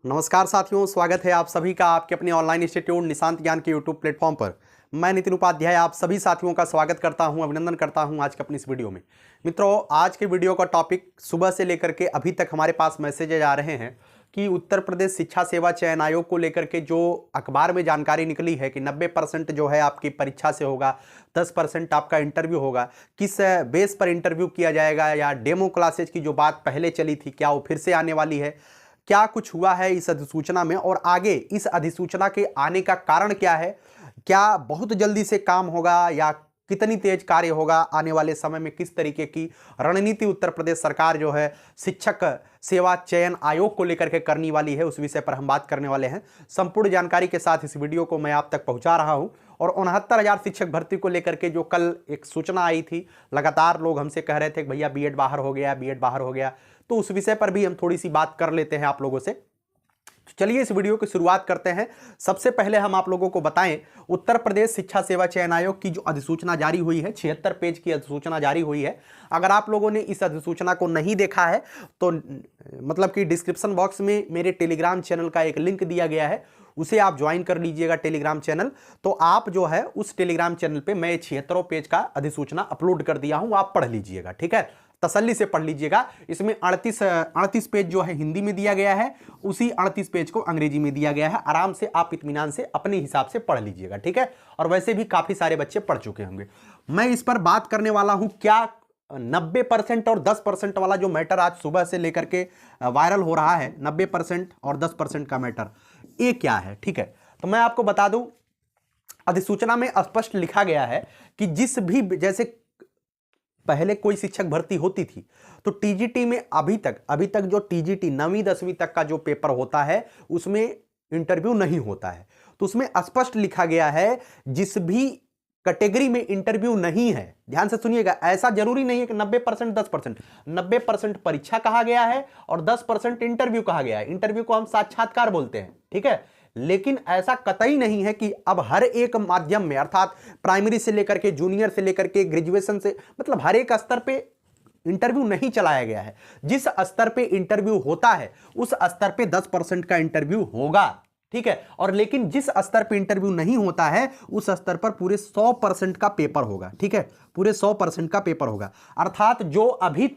नमस्कार साथियों, स्वागत है आप सभी का आपके अपने ऑनलाइन इंस्टीट्यूट निशांत ज्ञान के यूट्यूब प्लेटफॉर्म पर। मैं नितिन उपाध्याय आप सभी साथियों का स्वागत करता हूं, अभिनंदन करता हूं आज के अपनी इस वीडियो में। मित्रों, आज के वीडियो का टॉपिक सुबह से लेकर के अभी तक हमारे पास मैसेजेज आ रहे हैं कि उत्तर प्रदेश शिक्षा सेवा चयन आयोग को लेकर के जो अखबार में जानकारी निकली है कि 90% जो है आपकी परीक्षा से होगा, 10% आपका इंटरव्यू होगा। किस बेस पर इंटरव्यू किया जाएगा या डेमो क्लासेज की जो बात पहले चली थी, क्या वो फिर से आने वाली है, क्या कुछ हुआ है इस अधिसूचना में और आगे इस अधिसूचना के आने का कारण क्या है, क्या बहुत जल्दी से काम होगा या कितनी तेज कार्य होगा, आने वाले समय में किस तरीके की रणनीति उत्तर प्रदेश सरकार जो है शिक्षक सेवा चयन आयोग को लेकर के करने वाली है, उस विषय पर हम बात करने वाले हैं। संपूर्ण जानकारी के साथ इस वीडियो को मैं आप तक पहुंचा रहा हूं। और 69,000 शिक्षक भर्ती को लेकर के जो कल एक सूचना आई थी, लगातार लोग हमसे कह रहे थे कि भैया बीएड बाहर हो गया, बीएड बाहर हो गया, तो उस विषय पर भी हम थोड़ी सी बात कर लेते हैं आप लोगों से। तो चलिए इस वीडियो की शुरुआत करते हैं। सबसे पहले हम आप लोगों को बताएं, उत्तर प्रदेश शिक्षा सेवा चयन आयोग की जो अधिसूचना जारी हुई है, 76 पेज की अधिसूचना जारी हुई है। अगर आप लोगों ने इस अधिसूचना को नहीं देखा है तो मतलब कि डिस्क्रिप्शन बॉक्स में मेरे टेलीग्राम चैनल का एक लिंक दिया गया है, उसे आप ज्वाइन कर लीजिएगा टेलीग्राम चैनल। तो आप जो है उस टेलीग्राम चैनल पे मैं 76 पेज का अधिसूचना अपलोड कर दिया हूं, आप पढ़ लीजिएगा, ठीक है, तसल्ली से पढ़ लीजिएगा। इसमें 38 पेज जो है हिंदी में दिया गया है, उसी 38 पेज को अंग्रेजी में दिया गया है। आराम से आप इत्मीनान से अपने हिसाब से पढ़ लीजिएगा, ठीक है। और वैसे भी काफी सारे बच्चे पढ़ चुके होंगे। मैं इस पर बात करने वाला हूं क्या 90% और 10% वाला जो मैटर आज सुबह से लेकर के वायरल हो रहा है, 90% और 10% का मैटर, ये क्या है, ठीक है। तो मैं आपको बता दूं, अधिसूचना में स्पष्ट लिखा गया है कि जिस भी, जैसे पहले कोई शिक्षक भर्ती होती थी तो टीजीटी में अभी तक जो टीजीटी 9वीं 10वीं तक का जो पेपर होता है उसमें इंटरव्यू नहीं होता है। तो उसमें स्पष्ट लिखा गया है जिस भी कैटेगरी में इंटरव्यू नहीं है, ध्यान से सुनिएगा, ऐसा जरूरी नहीं है कि 90% 10%, 90% परीक्षा कहा गया है और 10% इंटरव्यू कहा गया है। इंटरव्यू को हम साक्षात्कार बोलते हैं, ठीक है। लेकिन ऐसा कतई नहीं है कि अब हर एक माध्यम में, अर्थात प्राइमरी से लेकर के जूनियर से लेकर के ग्रेजुएशन से, मतलब हर एक स्तर पे इंटरव्यू नहीं चलाया गया है। जिस स्तर पे इंटरव्यू होता है उस स्तर पे 10% का इंटरव्यू होगा, ठीक है। और लेकिन जिस स्तर पे इंटरव्यू नहीं होता है उस स्तर पर पूरे 100% का पेपर होगा, ठीक है, पूरे 100% का पेपर होगा। अर्थात जो अभी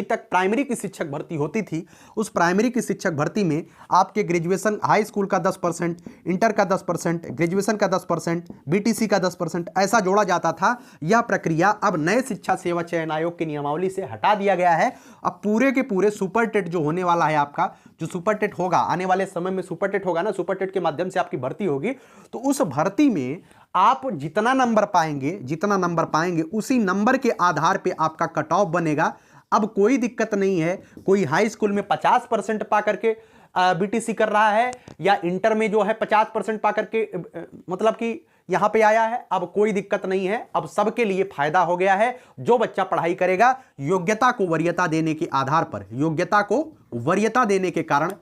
तक प्राइमरी की शिक्षक भर्ती होती थी, उस प्राइमरी की शिक्षक भर्ती में आपके ग्रेजुएशन हाई स्कूल का 10%, इंटर का 10%, ग्रेजुएशन का 10%, बीटीसी का 10% ऐसा जोड़ा जाता था। यह प्रक्रिया अब नए शिक्षा सेवा चयन आयोग की नियमावली से हटा दिया गया है। अब पूरे के पूरे सुपर टेट जो होने वाला है, आपका जो सुपर टेट होगा आने वाले समय में, सुपर टेट होगा ना, सुपर टेट के माध्यम से आपकी भर्ती होगी, तो उस भर्ती में आप जितना नंबर पाएंगे उसी नंबर के आधार पे आपका कट ऑफ बनेगा। अब कोई दिक्कत नहीं है, कोई हाई स्कूल में 50% पा करके बीटीसी कर रहा है या इंटर में जो है 50% पा करके मतलब कि यहां पे आया है, अब कोई दिक्कत नहीं है। अब सबके लिए फायदा हो गया है। जो बच्चा पढ़ाई करेगा, योग्यता को वरीयता देने के आधार पर, योग्यता को वरीयता देने के कारण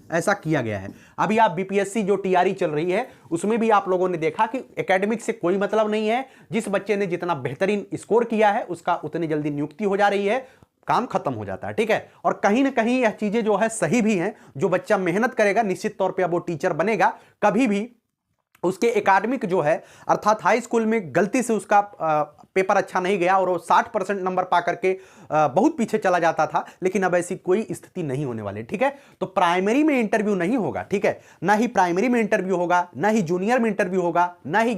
ऐसा किया गया है। अभी आप बीपीएससी जो टीआरई चल रही है उसमें भी आप लोगों ने देखा कि एकेडमिक से कोई मतलब नहीं है। जिस बच्चे ने जितना बेहतरीन स्कोर किया है उसका उतनी जल्दी नियुक्ति हो जा रही है, काम खत्म हो जाता है, ठीक है। और कहीं ना कहीं यह चीजें जो है सही भी हैं। जो बच्चा मेहनत करेगा निश्चित तौर पे अब वो टीचर बनेगा। कभी भी उसके एकेडमिक जो है, अर्थात हाई स्कूल में गलती से उसका पेपर अच्छा नहीं गया और वो 60% नंबर पा करके बहुत पीछे चला जाता था, लेकिन अब ऐसी कोई स्थिति नहीं होने वाली, ठीक है। तो प्राइमरी में इंटरव्यू नहीं होगा, ठीक है, ना ही प्राइमरी में इंटरव्यू होगा, ना ही जूनियर में इंटरव्यू होगा, ना ही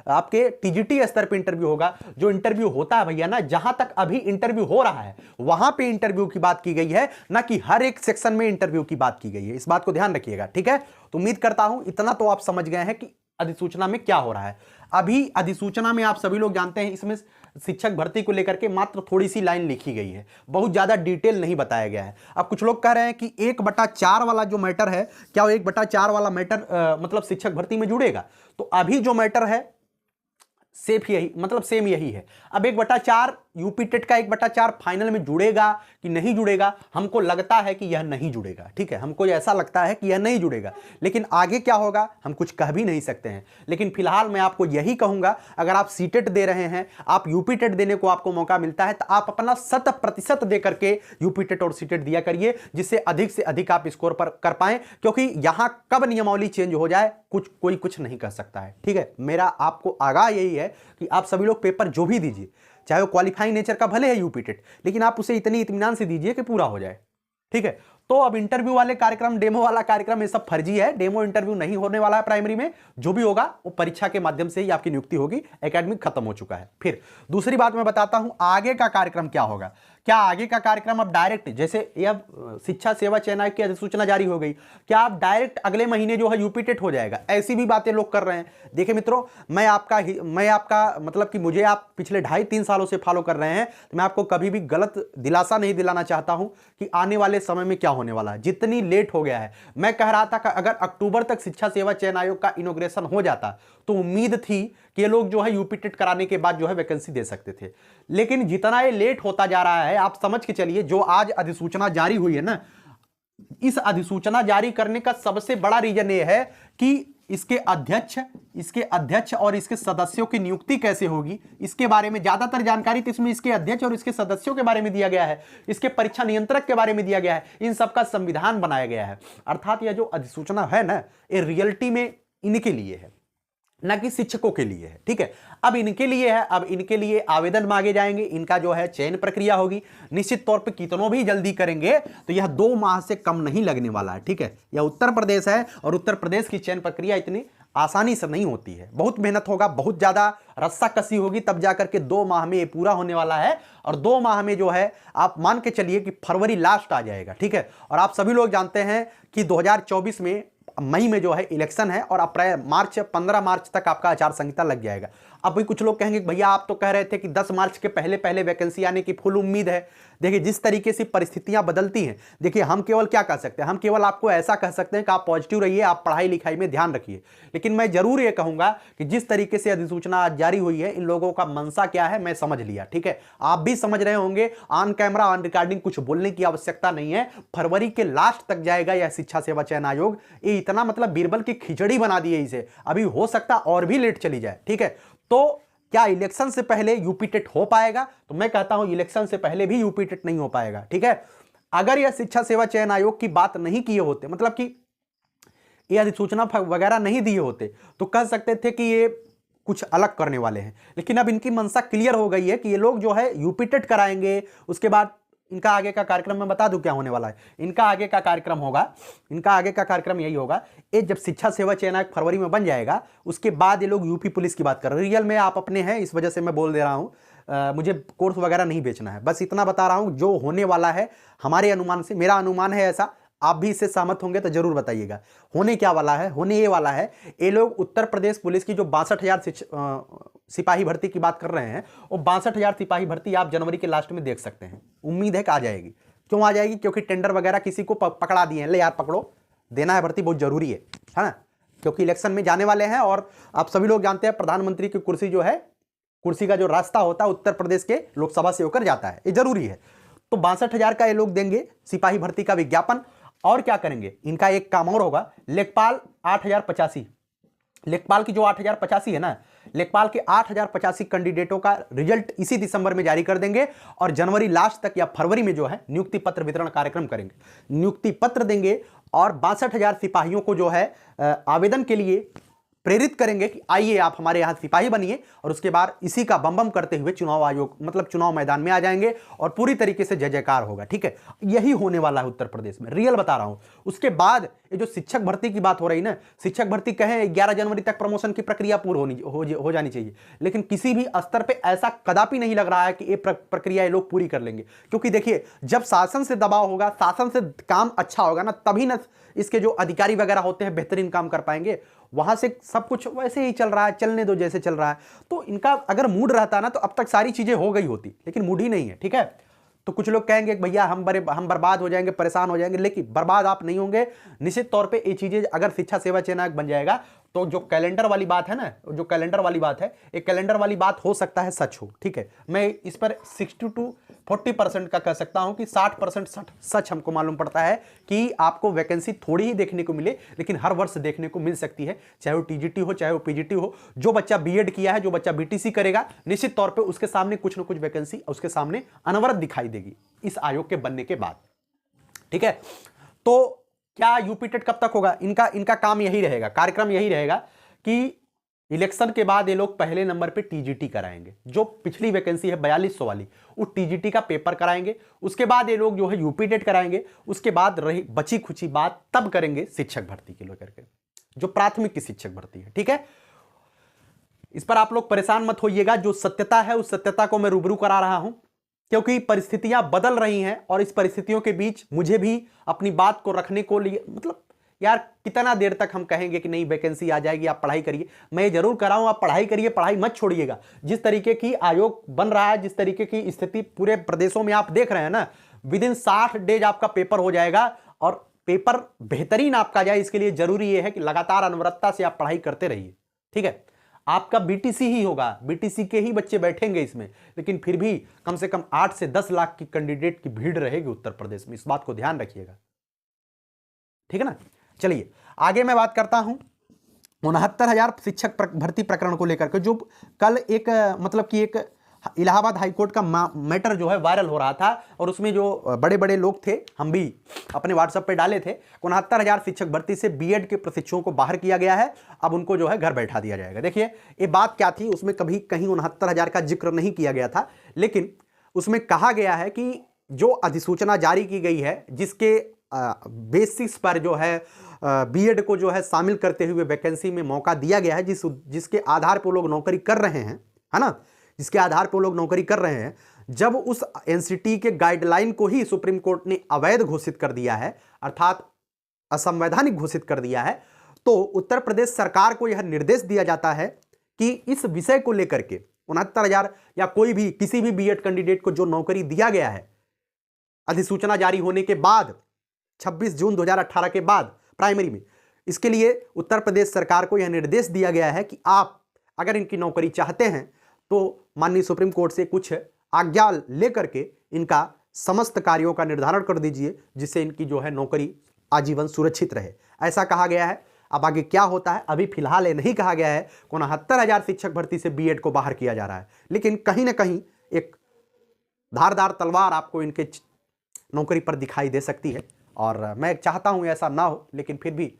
आपके टीजीटी स्तर पे इंटरव्यू होगा। जो इंटरव्यू होता है भैया ना, जहां तक अभी इंटरव्यू हो रहा है वहां पे इंटरव्यू की बात की गई है, ना कि हर एक सेक्शन में इंटरव्यू की बात की गई है। इस बात को ध्यान रखिएगा, ठीक है। तो उम्मीद करता हूं इतना तो आप समझ गए हैं कि अधिसूचना में क्या हो रहा है। अभी अधिसूचना में आप सभी लोग जानते हैं, इसमें शिक्षक भर्ती को लेकर के मात्र थोड़ी सी लाइन लिखी गई है, बहुत ज्यादा डिटेल नहीं बताया गया है। अब कुछ लोग कह रहे हैं कि 1/4 वाला जो मैटर है, क्या वो 1/4 वाला मैटर मतलब शिक्षक भर्ती में जुड़ेगा? तो अभी जो मैटर है सेम यही है। अब 1/4 यूपी टेट का 1/4 फाइनल में जुड़ेगा कि नहीं जुड़ेगा, हमको लगता है कि यह नहीं जुड़ेगा। ठीक है, हमको ऐसा लगता है कि यह नहीं जुड़ेगा, लेकिन आगे क्या होगा हम कुछ कह भी नहीं सकते हैं। लेकिन फिलहाल मैं आपको यही कहूंगा, अगर आप सीटेट दे रहे हैं, आप यूपी टेट देने को आपको मौका मिलता है, तो आप अपना 100% दे करके यूपी टेट और सीटेट दिया करिए, जिससे अधिक से अधिक आप स्कोर पर कर पाएं, क्योंकि यहां कब नियमावली चेंज हो जाए कोई कुछ नहीं कर सकता है। ठीक है, मेरा आपको आगाह यही है कि आप सभी लोग पेपर जो भी दीजिए, चाहे वो क्वालिफाइंग नेचर का भले है यूपी टेट, लेकिन आप उसे इतनी इत्मीनान से दीजिए कि पूरा हो जाए। ठीक है, तो अब इंटरव्यू वाले कार्यक्रम, डेमो वाला कार्यक्रम, ये सब फर्जी है। डेमो इंटरव्यू नहीं होने वाला है प्राइमरी में, जो भी होगा वो परीक्षा के माध्यम से ही आपकी नियुक्ति होगी। एकेडमिक खत्म हो चुका है। फिर दूसरी बात मैं बताता हूं, आगे का कार्यक्रम क्या होगा। क्या आगे का कार्यक्रम अब डायरेक्ट, जैसे अब शिक्षा सेवा चयन आयोग की अधिसूचना जारी हो गई, क्या आप डायरेक्ट अगले महीने जो है यूपी टेट हो जाएगा, ऐसी भी बातें लोग कर रहे हैं। देखिए मित्रों, मैं आपका मतलब कि मुझे आप पिछले 2.5-3 सालों से फॉलो कर रहे हैं, तो मैं आपको कभी भी गलत दिलासा नहीं दिलाना चाहता हूं कि आने वाले समय में क्या होने वाला है। जितनी लेट हो गया है, मैं कह रहा था कि अगर अक्टूबर तक शिक्षा सेवा चयन आयोग का इनॉग्रेशन हो जाता तो उम्मीद थी कि ये लोग जो है यूपी टेट कराने के बाद जो है वैकेंसी दे सकते थे। लेकिन जितना ये लेट होता जा रहा है, आप समझ के चलिए, जो आज अधिसूचना जारी हुई है ना, इस अधिसूचना जारी करने का सबसे बड़ा रीजन ये है कि इसके अध्यक्ष और इसके सदस्यों की नियुक्ति कैसे होगी, इसके बारे में ज्यादातर जानकारी तो इसमें इसके अध्यक्ष और इसके सदस्यों के बारे में दिया गया है, इसके परीक्षा नियंत्रक के बारे में दिया गया है, इन सबका संविधान बनाया गया है। अर्थात यह जो अधिसूचना है ना, ये रियलिटी में इनके लिए है, ना कि शिक्षकों के लिए है। ठीक है, अब इनके लिए है, अब इनके लिए आवेदन मांगे जाएंगे, इनका जो है चयन प्रक्रिया होगी। निश्चित तौर पे कितनों भी जल्दी करेंगे तो यह 2 माह से कम नहीं लगने वाला है। ठीक है, यह उत्तर प्रदेश है और उत्तर प्रदेश की चयन प्रक्रिया इतनी आसानी से नहीं होती है, बहुत मेहनत होगा, बहुत ज्यादा रस्सा कसी होगी, तब जाकर के 2 माह में ये पूरा होने वाला है। और 2 माह में जो है आप मान के चलिए कि फरवरी लास्ट आ जाएगा। ठीक है, और आप सभी लोग जानते हैं कि 2024 में मई में जो है इलेक्शन है और अप्रैल 15 मार्च तक आपका आचार संहिता लग जाएगा। अब भी कुछ लोग कहेंगे भैया आप तो कह रहे थे कि 10 मार्च के पहले पहले वैकेंसी आने की फुल उम्मीद है। देखिए, जिस तरीके से परिस्थितियां बदलती हैं, देखिए हम केवल क्या कह सकते हैं, हम केवल आपको ऐसा कह सकते हैं कि आप पॉजिटिव रहिए, आप पढ़ाई लिखाई में ध्यान रखिए। लेकिन मैं जरूर ये कहूंगा कि जिस तरीके से अधिसूचना आज जारी हुई है, इन लोगों का मनसा क्या है मैं समझ लिया। ठीक है, आप भी समझ रहे होंगे, ऑन कैमरा ऑन रिकॉर्डिंग कुछ बोलने की आवश्यकता नहीं है। फरवरी के लास्ट तक जाएगा यह शिक्षा सेवा चयन आयोग। ये इतना मतलब बीरबल की खिचड़ी बना दी है इसे, अभी हो सकता और भी लेट चली जाए। ठीक है, तो क्या इलेक्शन से पहले यूपी टेट हो पाएगा? तो मैं कहता हूं इलेक्शन से पहले भी यूपी टेट नहीं हो पाएगा। ठीक है, अगर यह शिक्षा सेवा चयन आयोग की बात नहीं किए होते, मतलब कि ये अधिसूचना वगैरह नहीं दिए होते, तो कह सकते थे कि ये कुछ अलग करने वाले हैं। लेकिन अब इनकी मंशा क्लियर हो गई है कि ये लोग जो है यूपी टेट कराएंगे। उसके बाद इनका आगे का कार्यक्रम मैं बता दूं क्या होने वाला है। इनका आगे का कार्यक्रम होगा, इनका आगे का कार्यक्रम यही होगा, ये जब शिक्षा सेवा चयन आयोग फरवरी में बन जाएगा, उसके बाद ये लोग यूपी पुलिस की बात कर रहे हैं। रियल में आप अपने हैं, इस वजह से मैं बोल दे रहा हूं, मुझे कोर्स वगैरह नहीं बेचना है, बस इतना बता रहा हूं जो होने वाला है हमारे अनुमान से। मेरा अनुमान है ऐसा, आप भी इससे सहमत होंगे तो जरूर बताइएगा। होने क्या वाला है, होने ये वाला है, ये लोग उत्तर प्रदेश पुलिस की जो 62,000 सिपाही भर्ती की बात कर रहे हैं, वो 62,000 सिपाही भर्ती आप जनवरी के लास्ट में देख सकते हैं। उम्मीद है कि आ जाएगी। क्यों आ जाएगी? क्योंकि टेंडर वगैरह किसी को पकड़ा दिए हैं, ले यार पकड़ो, देना है भर्ती, बहुत जरूरी है ना, क्योंकि इलेक्शन में जाने वाले हैं। और आप सभी लोग जानते हैं प्रधानमंत्री की कुर्सी जो है, कुर्सी का जो रास्ता होता है उत्तर प्रदेश के लोकसभा से होकर जाता है, ये जरूरी है। तो 62,000 का ये लोग देंगे सिपाही भर्ती का विज्ञापन। और क्या करेंगे, इनका एक काम और होगा, लेखपाल 8,085, लेखपाल की जो 8,085 है ना, लेखपाल के 8,085 कैंडिडेटों का रिजल्ट इसी दिसंबर में जारी कर देंगे और जनवरी लास्ट तक या फरवरी में जो है नियुक्ति पत्र वितरण कार्यक्रम करेंगे। नियुक्ति पत्र देंगे और 62,000 सिपाहियों को जो है आवेदन के लिए प्रेरित करेंगे कि आइए आप हमारे यहां सिपाही बनिए। और उसके बाद इसी का बम बम करते हुए चुनाव आयोग मतलब चुनाव मैदान में आ जाएंगे और पूरी तरीके से जय जयकार होगा। ठीक है, यही होने वाला है उत्तर प्रदेश में, रियल बता रहा हूं। उसके बाद ये जो शिक्षक भर्ती की बात हो रही ना, शिक्षक भर्ती कहें 11 जनवरी तक प्रमोशन की प्रक्रिया पूरी हो जानी चाहिए, लेकिन किसी भी स्तर पर ऐसा कदापि नहीं लग रहा है कि ये प्रक्रिया ये लोग पूरी कर लेंगे। क्योंकि देखिए, जब शासन से दबाव होगा, शासन से काम अच्छा होगा ना, तभी ना इसके जो अधिकारी वगैरह होते हैं बेहतरीन काम कर पाएंगे। वहां से सब कुछ वैसे ही चल रहा है, चलने दो जैसे चल रहा है। तो इनका अगर मूड रहता ना तो अब तक सारी चीजें हो गई होती, लेकिन मूड ही नहीं है। ठीक है, तो कुछ लोग कहेंगे भैया हम बर्बाद हो जाएंगे, परेशान हो जाएंगे, लेकिन बर्बाद आप नहीं होंगे। निश्चित तौर पे ये चीजें अगर शिक्षा सेवा चयन आयोग बन जाएगा तो जो कैलेंडर वाली बात है ना, जो कैलेंडर वाली बात है, एक कैलेंडर वाली बात हो सकता है सच हो, ठीक है। मैं इस पर 60 to 40% का कह सकता हूं कि 60% सच हमको मालूम पड़ता है कि आपको वैकेंसी थोड़ी ही देखने को मिले, लेकिन हर वर्ष देखने को मिल सकती है, चाहे वो टीजीटी हो चाहे वो पीजीटी हो। जो बच्चा बीएड किया है, जो बच्चा बीटीसी करेगा, निश्चित तौर पर उसके सामने कुछ ना कुछ वैकेंसी उसके सामने अनवरत दिखाई देगी इस आयोग के बनने के बाद, ठीक है। तो क्या यूपी टेट कब तक होगा? इनका काम यही रहेगा, कार्यक्रम यही रहेगा कि इलेक्शन के बाद ये लोग पहले नंबर पे टीजीटी कराएंगे। जो पिछली वैकेंसी है 4200 वाली, उस टीजीटी का पेपर कराएंगे। उसके बाद ये लोग जो है यूपी टेट कराएंगे। उसके बाद रही बची खुची बात तब करेंगे शिक्षक भर्ती के लेकर के, जो प्राथमिक की शिक्षक भर्ती है, ठीक है। इस पर आप लोग परेशान मत होइएगा, जो सत्यता है उस सत्यता को मैं रूबरू करा रहा हूं, क्योंकि परिस्थितियां बदल रही हैं और इस परिस्थितियों के बीच मुझे भी अपनी बात को रखने को लिए, मतलब यार कितना देर तक हम कहेंगे कि नहीं वैकेंसी आ जाएगी, आप पढ़ाई करिए। मैं ये जरूर कर रहा हूं, आप पढ़ाई करिए, पढ़ाई मत छोड़िएगा। जिस तरीके की आयोग बन रहा है, जिस तरीके की स्थिति पूरे प्रदेशों में आप देख रहे हैं ना, विद इन 60 डेज आपका पेपर हो जाएगा और पेपर बेहतरीन आपका जाए। इसके लिए जरूरी यह है कि लगातार अनवरतता से आप पढ़ाई करते रहिए, ठीक है। आपका बीटीसी ही होगा, बीटीसी के ही बच्चे बैठेंगे इसमें, लेकिन फिर भी कम से कम 8 से 10 लाख की कैंडिडेट की भीड़ रहेगी उत्तर प्रदेश में, इस बात को ध्यान रखिएगा, ठीक है ना। चलिए आगे मैं बात करता हूं 69,000 शिक्षक भर्ती प्रकरण को लेकर के, जो कल एक मतलब कि एक इलाहाबाद हाईकोर्ट का मैटर जो है वायरल हो रहा था, और उसमें जो बड़े बड़े लोग थे, हम भी अपने व्हाट्सएप पे डाले थे। 69,000 शिक्षक भर्ती से बीएड के प्रशिक्षुओं को बाहर किया गया है, अब उनको जो है घर बैठा दिया जाएगा। देखिए ये बात क्या थी, उसमें कभी कहीं 69,000 का जिक्र नहीं किया गया था, लेकिन उसमें कहा गया है कि जो अधिसूचना जारी की गई है, जिसके बेसिस पर जो है बीएड को जो है शामिल करते हुए वैकेंसी में मौका दिया गया है, जिसके आधार पर लोग नौकरी कर रहे हैं, है ना, जिसके आधार पर लोग नौकरी कर रहे हैं, जब उस एनसीटी के गाइडलाइन को ही सुप्रीम कोर्ट ने अवैध घोषित कर दिया है, अर्थात असंवैधानिक घोषित कर दिया है, तो उत्तर प्रदेश सरकार को यह निर्देश दिया जाता है कि इस विषय को लेकर के 69,000 या कोई भी किसी भी बीएड कैंडिडेट को जो नौकरी दिया गया है अधिसूचना जारी होने के बाद, 26 जून 2018 के बाद प्राइमरी में, इसके लिए उत्तर प्रदेश सरकार को यह निर्देश दिया गया है कि आप अगर इनकी नौकरी चाहते हैं तो माननीय सुप्रीम कोर्ट से कुछ आज्ञा लेकर के इनका समस्त कार्यों का निर्धारण कर दीजिए, जिससे इनकी जो है नौकरी आजीवन सुरक्षित रहे, ऐसा कहा गया है। अब आगे क्या होता है, अभी फिलहाल ये नहीं कहा गया है 69,000 शिक्षक भर्ती से बीएड को बाहर किया जा रहा है, लेकिन कहीं ना कहीं एक धारदार तलवार आपको इनके नौकरी पर दिखाई दे सकती है। और मैं चाहता हूं ऐसा ना हो, लेकिन फिर भी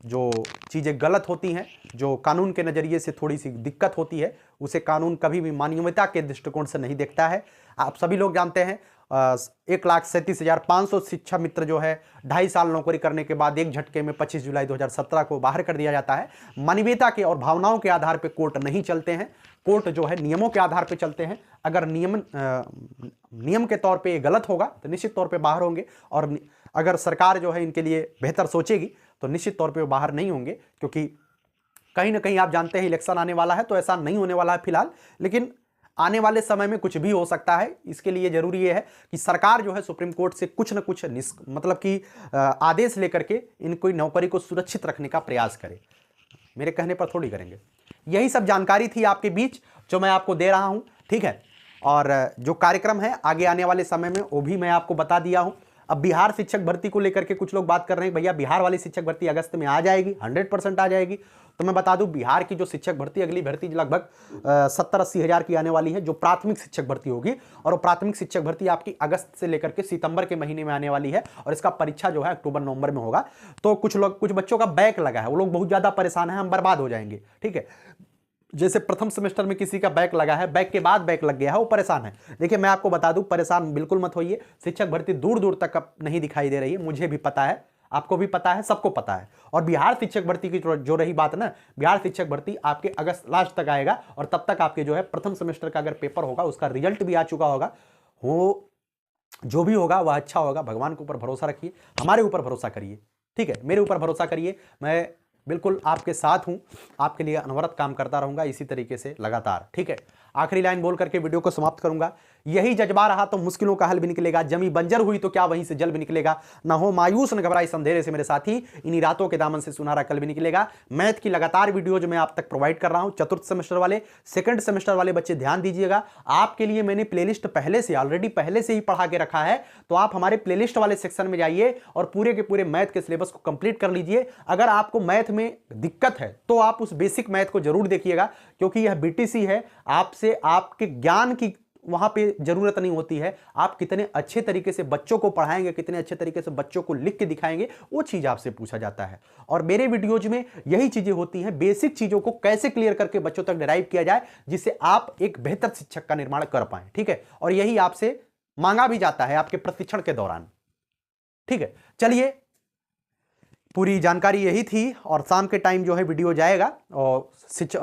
जो चीज़ें गलत होती हैं, जो कानून के नज़रिए से थोड़ी सी दिक्कत होती है, उसे कानून कभी भी मानवीयता के दृष्टिकोण से नहीं देखता है। आप सभी लोग जानते हैं 1,37,500 शिक्षा मित्र जो है 2.5 साल नौकरी करने के बाद एक झटके में 25 जुलाई 2017 को बाहर कर दिया जाता है। मानवीयता के और भावनाओं के आधार पर कोर्ट नहीं चलते हैं, कोर्ट जो है नियमों के आधार पर चलते हैं। अगर नियम के तौर पर गलत होगा तो निश्चित तौर पर बाहर होंगे, और अगर सरकार जो है इनके लिए बेहतर सोचेगी तो निश्चित तौर पे वो बाहर नहीं होंगे, क्योंकि कहीं ना कहीं आप जानते हैं इलेक्शन आने वाला है, तो ऐसा नहीं होने वाला है फिलहाल, लेकिन आने वाले समय में कुछ भी हो सकता है। इसके लिए जरूरी ये है कि सरकार जो है सुप्रीम कोर्ट से कुछ न कुछ मतलब कि आदेश लेकर के इनको नौकरी को सुरक्षित रखने का प्रयास करे, मेरे कहने पर थोड़ी करेंगे। यही सब जानकारी थी आपके बीच जो मैं आपको दे रहा हूँ, ठीक है। और जो कार्यक्रम है आगे आने वाले समय में वो भी मैं आपको बता दिया हूँ। अब बिहार शिक्षक भर्ती को लेकर के कुछ लोग बात कर रहे हैं, भैया बिहार वाली शिक्षक भर्ती अगस्त में आ जाएगी, 100% आ जाएगी। तो मैं बता दूं बिहार की जो शिक्षक भर्ती, अगली भर्ती लगभग 70-80 हज़ार की आने वाली है, जो प्राथमिक शिक्षक भर्ती होगी, और वो प्राथमिक शिक्षक भर्ती आपकी अगस्त से लेकर के सितंबर के महीने में आने वाली है, और इसका परीक्षा जो है अक्टूबर-नवंबर में होगा। तो कुछ बच्चों का बैक लगा है, वो लोग बहुत ज़्यादा परेशान है, हम बर्बाद हो जाएंगे, ठीक है। जैसे प्रथम सेमेस्टर में किसी का बैक लगा है, बैक के बाद बैक लग गया है, वो परेशान है। देखिए मैं आपको बता दूं, परेशान बिल्कुल मत होइए, शिक्षक भर्ती दूर दूर तक अब नहीं दिखाई दे रही है, मुझे भी पता है, आपको भी पता है, सबको पता है। और बिहार शिक्षक भर्ती की जो रही बात ना, बिहार शिक्षक भर्ती आपके अगस्त लास्ट तक आएगा, और तब तक आपके जो है प्रथम सेमेस्टर का अगर पेपर होगा उसका रिजल्ट भी आ चुका होगा। वो जो भी होगा वह अच्छा होगा, भगवान के ऊपर भरोसा रखिए, हमारे ऊपर भरोसा करिए, ठीक है, मेरे ऊपर भरोसा करिए। मैं बिल्कुल आपके साथ हूं, आपके लिए अनवरत काम करता रहूंगा इसी तरीके से लगातार, ठीक है। आखिरी लाइन बोल करके वीडियो को समाप्त करूंगा यही जज्बा रहा तो मुश्किलों का हल भी निकलेगा, जमी बंजर हुई तो क्या वहीं से जल भी निकलेगा। ना हो मायूस न घबराई अंधेरे से मेरे साथी, इन्हीं रातों के दामन से सुनहरा कल भी निकलेगा। मैथ की लगातार वीडियो जो मैं आप तक प्रोवाइड कर रहा हूं, चतुर्थ सेमेस्टर वाले, सेकंड सेमेस्टर वाले बच्चे ध्यान दीजिएगा। आपके लिए मैंने प्लेलिस्ट ऑलरेडी पहले से ही पढ़ा के रखा है, तो आप हमारे प्लेलिस्ट वाले सेक्शन में जाइए और पूरे के पूरे मैथ के सिलेबस को कंप्लीट कर लीजिए। अगर आपको मैथ में दिक्कत है तो आप उस बेसिक मैथ को जरूर देखिएगा, क्योंकि यह बीटीसी है, आपसे आपके ज्ञान की वहां पे जरूरत नहीं होती है, आप कितने अच्छे तरीके से बच्चों को पढ़ाएंगे, कितने अच्छे तरीके से बच्चों को लिख के दिखाएंगे, वो चीज आपसे पूछा जाता है। और मेरे वीडियोज में यही चीजें होती हैं, बेसिक चीजों को कैसे क्लियर करके बच्चों तक डिराइव किया जाए जिससे आप एक बेहतर शिक्षक का निर्माण कर पाए। ठीक है, और यही आपसे मांगा भी जाता है आपके प्रशिक्षण के दौरान। ठीक है, चलिए, पूरी जानकारी यही थी। और शाम के टाइम जो है वीडियो जाएगा और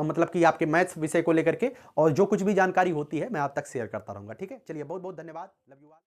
मतलब कि आपके मैथ्स विषय को लेकर के, और जो कुछ भी जानकारी होती है मैं आप तक शेयर करता रहूंगा। ठीक है, चलिए, बहुत बहुत धन्यवाद। Love you all.